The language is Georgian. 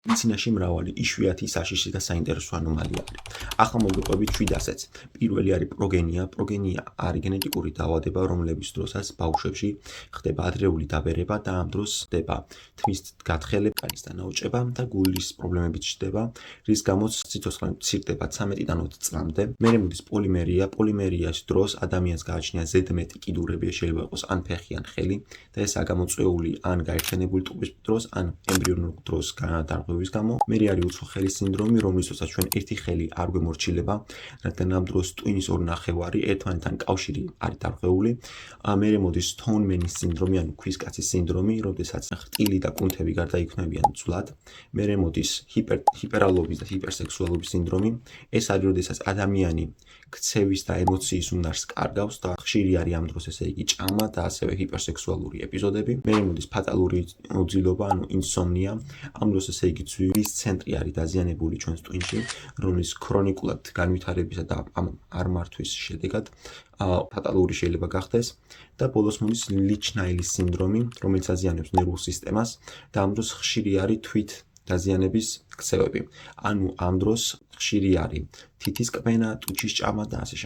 მედიცინაში მრავალი იშვიათი საშიში და საინტერესო ანომალია არის. ახლა მოგიყვებით 7 ასეც. პირველი არის პროგენია. პროგენია არის გენეტიკური დაავადება, რომლების დროსაც ბავშვებში ხდება ადრეული დაბერება და ამ დროს ხდება თმის გათხელება, კანის დანაოჭება და გულის პრობლემებიც ჩნდება, რის გამოც სიცოცხლე მცირდება 13-დან 20 წლამდე. მერე მოდის პოლიმერია. პოლიმერიის დროს ადამიანს გააჩნია ზედმეტი კიდურები, შეიძლება იყოს ან ფეხი, ან ხელი და ესაა გამოწვეული ან გაერთიანებული ტყუის დროს, ან ემბრიონულ დროს დარღვევის გამო. მერე არის უცხოხელის სინდრომი, რომლისთვისაც ჩვენ ერთი ხელი არ გვემორჩილება, რადგან ამ დროს ტვინის ორ ნახევარი ერთმანეთთან კავშირი არის დარღვეული. მერე მოდის სტოუნმენის სინდრომი, ანუ ქვისკაცის სინდრომი, როდესაც ხტილი და კუნთები გარდაიქმნებიან ცვლად. მერე მოდის ჰიპერალობის და ჰიპერსექსუალობის სინდრომი. ეს არის როდესაც ადამიანი ქცევის და ემოციის უნარს კარგავს და ხშირი არის ამ დროს ესე იგი ჭამა და ასევე ჰიპერსექსუალური ეპიზოდები. მერე მოდის ფატალური უძილობა, ანუ ინსომნია. ამ დროს ესე იგი ძვლის ცენტრი არის დაზიანებული ჩვენს ტვინში, რომლის ქრონიკულად განვითარებისა და ამ არ მართვის შედეგად ფატალური შეიძლება გახდეს და ბოლოს მოდის ლიჩნაილის სინდრომი, რომელიც აზიანებს ნერვულ სისტემას და ამ დროს ხშირი არის თვით დაზიანების ქცევები. ანუ ამ დროს ხშირი არის თითის კბენა, ტუჩის ჭამა და ასე